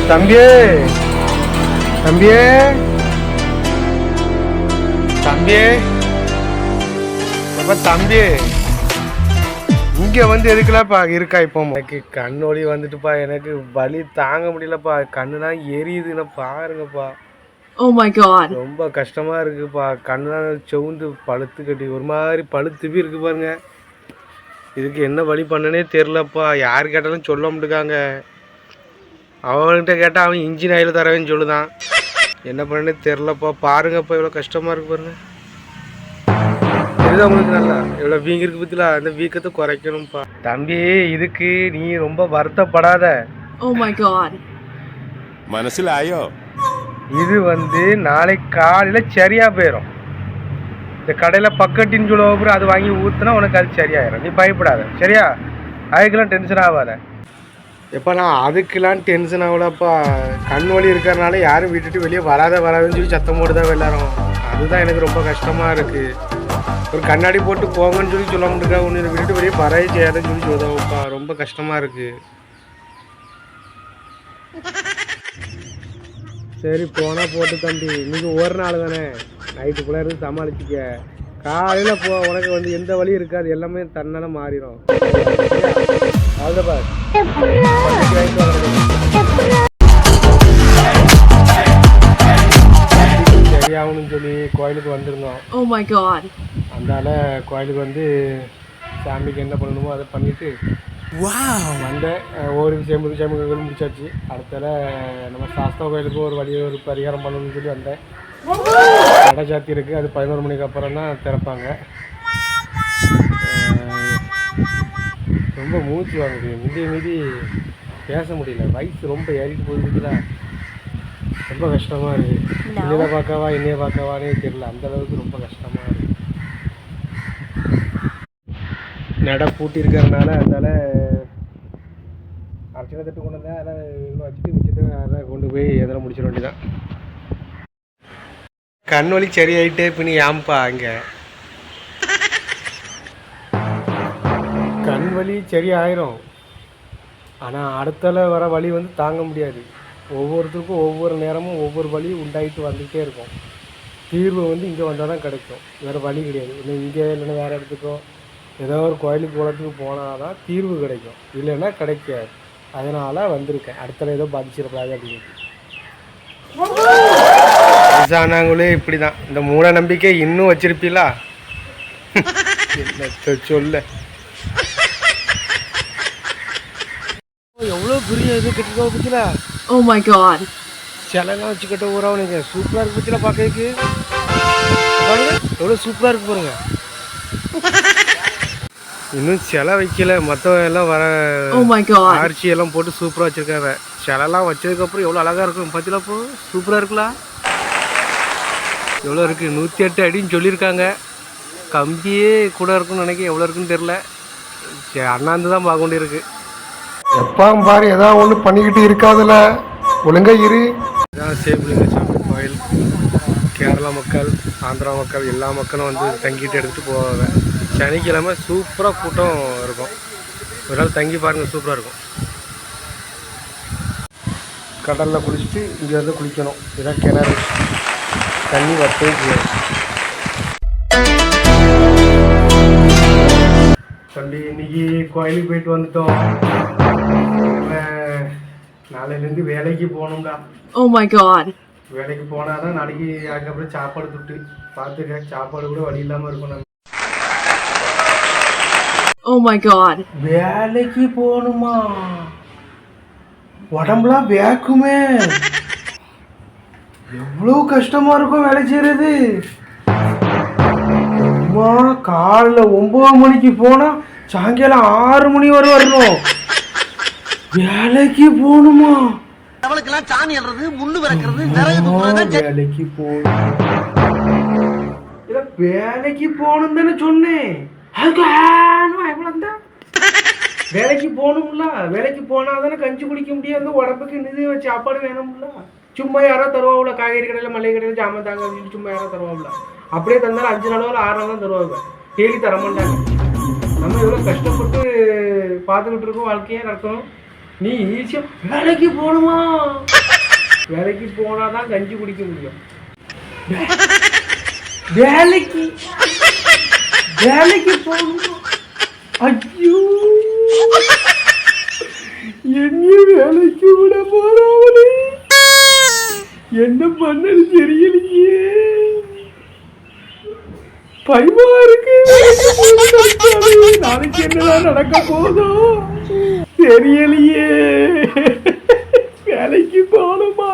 தம்பியே தம்பியே தம்பியே தம்பியே இங்க வந்து எதுக்குலாப்பா இருக்கா? இப்போ எனக்கு கண்ணொலி வந்துட்டுப்பா, எனக்கு வலி தாங்க முடியலப்பா, கண்ணுலாம் எரியுதுன்னா பாருங்கப்பா. Oh my god. ரொம்ப கஷ்டமா இருக்குப்பா, கண்ணுலாம் செவுந்து பழுத்து கட்டி ஒரு மாதிரி பழுத்துப்பி இருக்கு பாருங்க. இதுக்கு என்ன வழி பண்ணனே தெரிலப்பா. யார் கேட்டாலும் சொல்ல முடியாங்க. அவன்கிட்ட கேட்டால் அவன் இன்ஜின் ஆயில் தரவேன்னு சொல்லுதான். என்ன பண்ணனே தெரிலப்பா. பாருங்கப்பா எவ்வளோ கஷ்டமாக இருக்கு பாருங்க. இதுதான் உங்களுக்கு நல்லா எவ்வளோ வீங்க இருக்கு பத்தில, அந்த வீக்கத்தை குறைக்கணும்ப்பா. தம்பி இதுக்கு நீ ரொம்ப வருத்தப்படாத. Oh my god. மனசில் ஆயோ இது வந்து நாளைக்கு காலையில் சரியாக போயிடும். இந்த கடையில் பக்கட்டின்னு சொல்லுவோம், அது வாங்கி ஊற்றுனா உனக்கு அது சரியாயிடும். நீ பயப்படாத சரியா? அதுக்கெல்லாம் டென்ஷன் ஆகாத. எப்போ நான் அதுக்கெல்லாம் டென்ஷன் ஆகலப்பா. கண் வலி இருக்கிறனால யாரும் விட்டுட்டு வெளியே வராதுன்னு சொல்லி சத்தம் போட்டு தான் எல்லாரும். அதுதான் எனக்கு ரொம்ப கஷ்டமாக இருக்குது. ஒரு கண்ணாடி போட்டு போங்கன்னு சொல்லி சொல்ல முடியாது. ஒன்று விட்டுட்டு வெளியே வரவே செய்யாதுன்னு சொல்லி சொல்லுதாப்பா. ரொம்ப கஷ்டமாக இருக்குது. சரி போனால் போட்டு தம்பி, இன்னைக்கு ஒரு நாள் தானே, நைட்டுக்குள்ளே இருந்து சமாளிச்சிக்க. காலையில் போ, உனக்கு வந்து எந்த வழியும் இருக்காது, எல்லாமே தன்னால மாறிடும். சரியாகணும்னு சொல்லி கோயிலுக்கு வந்திருந்தோம். Oh my god. அதனால கோயிலுக்கு வந்து சாமிக்கு என்ன பண்ணணுமோ அதை பண்ணிட்டு வந்தேன். ஒரு விஷயம் முடிச்சாச்சு. அடுத்தால நம்ம சாஸ்தா கோயிலுக்கு ஒரு பரிகாரம் பண்ணணும்னு சொல்லி வந்தேன். கடை சாத்தி இருக்குது, அது 11 மணிக்கு அப்புறம் தான் திறப்பாங்க. ரொம்ப மூச்சு வாங்குது, மீதி பேச முடியல, வயசு ரொம்ப ஏறிட்டு போகுதுல, ரொம்ப கஷ்டமாக இருக்குது. இன்னையை பார்க்கவானே தெரியல, அந்தளவுக்கு ரொம்ப கஷ்டமாக இருக்குது. நடை பூட்டி இருக்கிறதுனால அதனால் அர்ச்சனை தட்டு கொண்டு வந்தேன். அதெல்லாம் இவ்வளோ வச்சுட்டு மிச்சத்தை அதெல்லாம் கொண்டு போய் எதெல்லாம் முடிச்சிட வேண்டியதான். கண் வலி சரியாயிட்டே பின்னி ஏம்பா அங்கே கண் வலி சரி ஆயிரும். ஆனால் அடுத்தால வர வலி வந்து தாங்க முடியாது. ஒவ்வொருத்தருக்கும் ஒவ்வொரு நேரமும் ஒவ்வொரு வலி உண்டாகிட்டு வந்துகிட்டே இருக்கும். தீர்வு வந்து இங்கே வந்தால் தான் கிடைக்கும், வேறு வழி கிடையாது. இல்லை இங்கே இல்லைன்னா வேறு இடத்துக்கோ ஏதோ ஒரு கோயிலுக்கு குளத்துக்கு போனால் தான் தீர்வு கிடைக்கும், இல்லைன்னா கிடைக்காது. அதனால் வந்திருக்கேன், அடுத்த ஏதோ பாதிச்சிடக்கூடாது அப்படின்னு. வயசானவங்களே இப்படி தான், இந்த மூட நம்பிக்கை இன்னும் வச்சிருப்பீங்களா? என்ன சொல்ல, எவ்வளோ பெரிய இது கட்டிருக்கோம் பற்றில. Oh my god. சிலைலாம் வச்சுக்கிட்ட ஊராக சூப்பராக இருக்கு பற்றில, பார்க்கறதுக்கு பாருங்க எவ்வளோ சூப்பராக இருக்கு பாருங்க. இன்னும் சிலை வைக்கல, மற்றவங்க எல்லாம் வர ஆர்ச்சி எல்லாம் போட்டு சூப்பராக வச்சுருக்காங்க. சிலைலாம் வச்சதுக்கப்புறம் எவ்வளோ அழகாக இருக்கும் பார்த்தீங்களா? இப்போ சூப்பராக இருக்குல்ல? எவ்வளோ இருக்குது? 108 அடின்னு சொல்லியிருக்காங்க. கம்பியே கூட இருக்குன்னு நினைக்க, எவ்வளோ இருக்குன்னு தெரில. சரி அண்ணாந்து தான் பார்க்க வேண்டி இருக்குது. எப்பாவும் பாரு ஏதாவது ஒன்று பண்ணிக்கிட்டு இருக்காதுல்ல, ஒழுங்கா இரு. இதான் சேபுலிங்க சாமி கோயில். கேரளா மக்கள், ஆந்திரா மக்கள், எல்லா மக்களும் வந்து தங்கிட்டு எடுத்துகிட்டு போவாங்க. சனிக்கிழமை சூப்பராக கூட்டம் இருக்கும். ஒரு நாள் தங்கி பாருங்கள், சூப்பராக இருக்கும். கடலில் குளிச்சுட்டு இங்கே வந்து குளிக்கணும். இதான் கிணறு, தண்ணி வட்டே செய்யும். தம்பி இன்னைக்கு கோயிலுக்கு போயிட்டு வந்துட்டோம். நாளையிலேருந்து வேலைக்கு போகணும்டா. Oh my god. வேலைக்கு போனால் தான் நாளைக்கு அதுக்கப்புறம் சாப்பாடு துட்டு பார்த்துக்க. சாப்பாடு கூட வழி இல்லாமல் இருக்கும். நம்ம Oh my god. வேலைக்கு போகணுமா? உடம்புலாம் வேக்குமே, எவ்வளோ கஷ்டமா இருக்கும் வேலை செய்யறது. அம்மா காலைல 9 மணிக்கு போனா சாயங்காலம் 6 மணி வரை வரணும். வேலைக்கு போகணுமா? வேலைக்கு போகணும், வேலைக்கு போகணும் தானே சொன்னேன். வேலைக்கு போகணும்ல, வேலைக்கு போனால் தானே கஞ்சி குடிக்க முடியாது, உடம்புக்கு நிதி சாப்பாடு வேணும்ல. சும்மா யாரோ தருவாவுல, காய்கறி கடையில் மளிகை கடையில் ஜாமான் தாங்க அப்படின்னு சும்மா யாரோ தருவாவுல. அப்படியே தந்தாலும் 5 நாளோ 6 நாள் தான் தருவாங்க, டெய்லி தரமாட்டாங்க. நம்ம எவ்வளோ கஷ்டப்பட்டு பார்த்துக்கிட்டு இருக்கோம், வாழ்க்கையே நடத்தணும். நீ ஈஸியாக வேலைக்கு போகணுமா? வேலைக்கு போனாதான் கஞ்சி குடிக்க முடியும். வேலைக்கு வேலைக்கு போகணும். ஐயோ, என்னையும் வேலைக்கு விட போறாங்களே, என்ன பண்ணது தெரியலையே, பயமா இருக்கு. நாளைக்கு என்னதான் நடக்க போதோ தெரியலையே. வேலைக்கு போகணுமா?